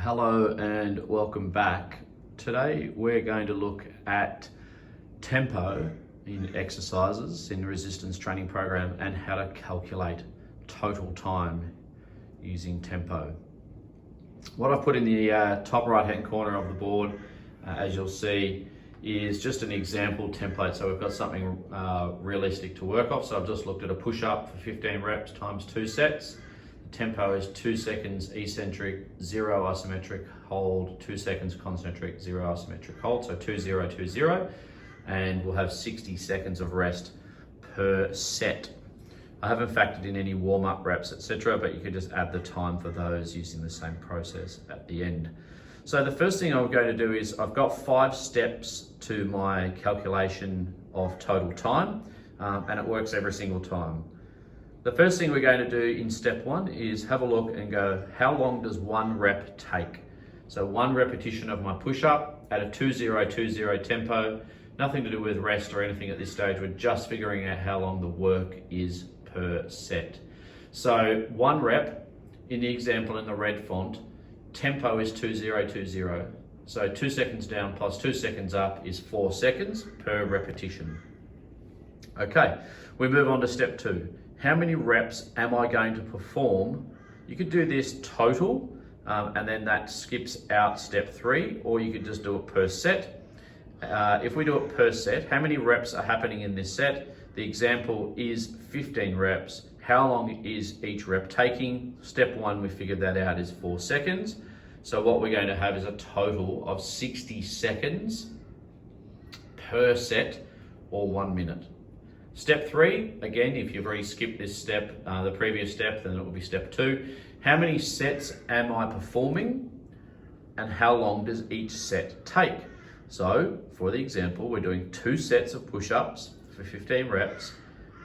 Hello and welcome back. Today we're going to look at tempo in exercises in the resistance training program and how to calculate total time using tempo. What I've put in the top right hand corner of the board, as you'll see, is just an example template. So we've got something realistic to work off. So I've just looked at a push-up for 15 reps times 2 sets. Tempo is 2 seconds eccentric, 0 isometric hold, 2 seconds concentric, 0 isometric hold. So 2 0 2 0, and we'll have 60 seconds of rest per set. I haven't factored in any warm-up reps, etc., but you could just add the time for those using the same process at the end. So the first thing I'm going to do is I've got 5 steps to my calculation of total time, and it works every single time. The first thing we're going to do in step 1 is have a look and go, how long does 1 rep take? So 1 repetition of my push-up at a 2 0 2 0 tempo, nothing to do with rest or anything at this stage. We're just figuring out how long the work is per set. So 1 rep, in the example in the red font, tempo is 2 0 2 0. So 2 seconds down plus 2 seconds up is 4 seconds per repetition. Okay, we move on to step 2. How many reps am I going to perform? You could do this total, and then that skips out step 3, or you could just do it per set. If we do it per set, how many reps are happening in this set? The example is 15 reps. How long is each rep taking? Step 1, we figured that out, is 4 seconds. So what we're going to have is a total of 60 seconds per set, or 1 minute. Step 3, again, if you've already skipped this step, the previous step, then it will be step 2. How many sets am I performing, and how long does each set take? So for the example, we're doing 2 sets of push-ups for 15 reps.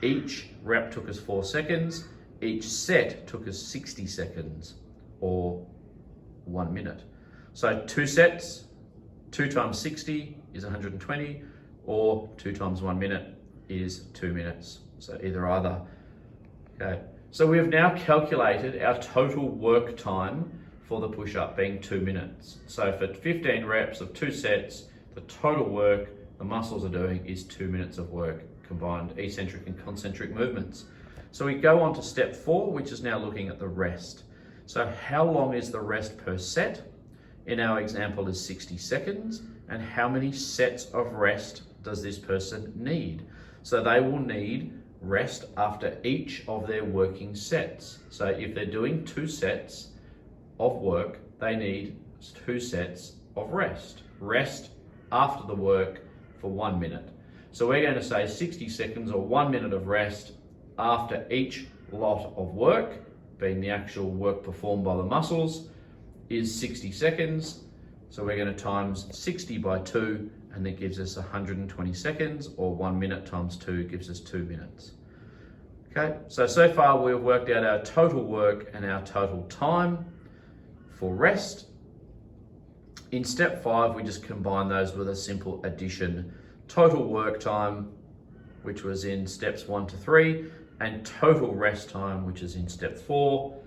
Each rep took us 4 seconds. Each set took us 60 seconds, or 1 minute. So 2 sets, 2 times 60 is 120, or 2 times 1 minute is 2 minutes. So either. Okay. So we have now calculated our total work time for the push-up being 2 minutes. So for 15 reps of 2 sets, the total work the muscles are doing is 2 minutes of work, combined eccentric and concentric movements. So we go on to step 4, which is now looking at the rest. So how long is the rest per set? In our example is 60 seconds. And how many sets of rest does this person need? So they will need rest after each of their working sets. So if they're doing 2 sets of work, they need 2 sets of rest. Rest after the work for 1 minute. So we're going to say 60 seconds or 1 minute of rest after each lot of work, being the actual work performed by the muscles, is 60 seconds. So we're going to times 60 by 2, and that gives us 120 seconds, or 1 minute times 2 gives us 2 minutes. Okay, so far we've worked out our total work and our total time for rest. In step 5, we just combine those with a simple addition. Total work time, which was in steps 1 to 3, and total rest time, which is in step 4.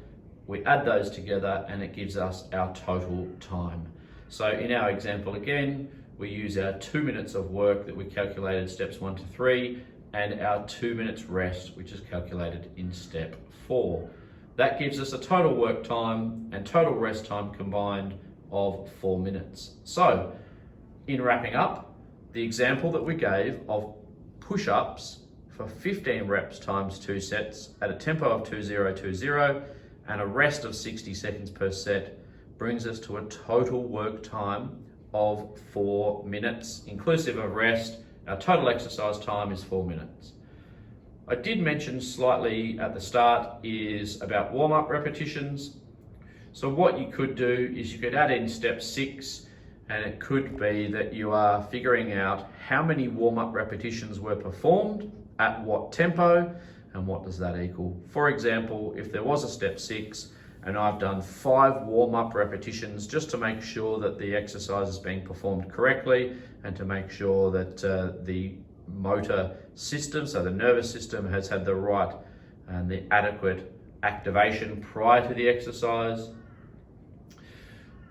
We add those together and it gives us our total time. So in our example again, we use our 2 minutes of work that we calculated steps 1 to 3, and our 2 minutes rest, which is calculated in step 4. That gives us a total work time and total rest time combined of 4 minutes. So in wrapping up, the example that we gave of push-ups for 15 reps times 2 sets at a tempo of 2 0 2 0 and a rest of 60 seconds per set brings us to a total work time of 4 minutes, inclusive of rest. Our total exercise time is 4 minutes. I did mention slightly at the start is about warm-up repetitions. So what you could do is you could add in step 6, and it could be that you are figuring out how many warm-up repetitions were performed at what tempo, and what does that equal. For example, if there was a step 6, and I've done 5 warm-up repetitions just to make sure that the exercise is being performed correctly and to make sure that the motor system, so the nervous system, has had the right and the adequate activation prior to the exercise.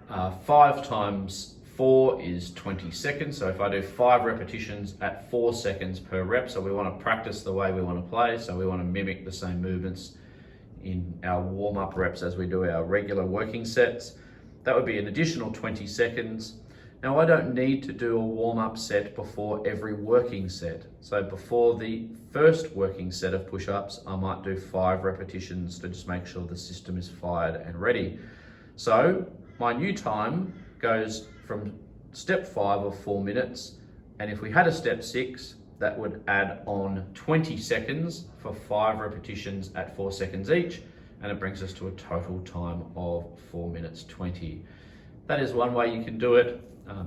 5 times 4 is 20 seconds. So if I do 5 repetitions at 4 seconds per rep, so we want to practice the way we want to play. So we want to mimic the same movements in our warm-up reps as we do our regular working sets. That would be an additional 20 seconds. Now I don't need to do a warm-up set before every working set. So before the first working set of push-ups, I might do 5 repetitions to just make sure the system is fired and ready. So my new time goes from step 5 of 4 minutes, and if we had a step 6, that would add on 20 seconds for 5 repetitions at 4 seconds each, and it brings us to a total time of 4 minutes 20. That is one way you can do it.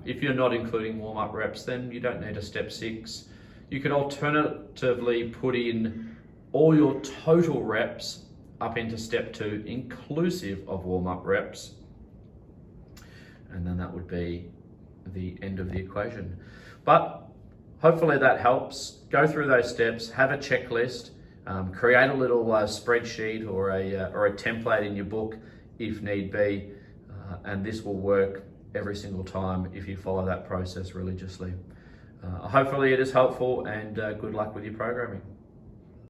If you're not including warm-up reps, then you don't need a step 6. You could alternatively put in all your total reps up into step 2, inclusive of warm-up reps, and then that would be the end of the equation. But hopefully that helps. Go through those steps, have a checklist, create a little spreadsheet or a template in your book if need be, and this will work every single time if you follow that process religiously. Hopefully it is helpful, and good luck with your programming.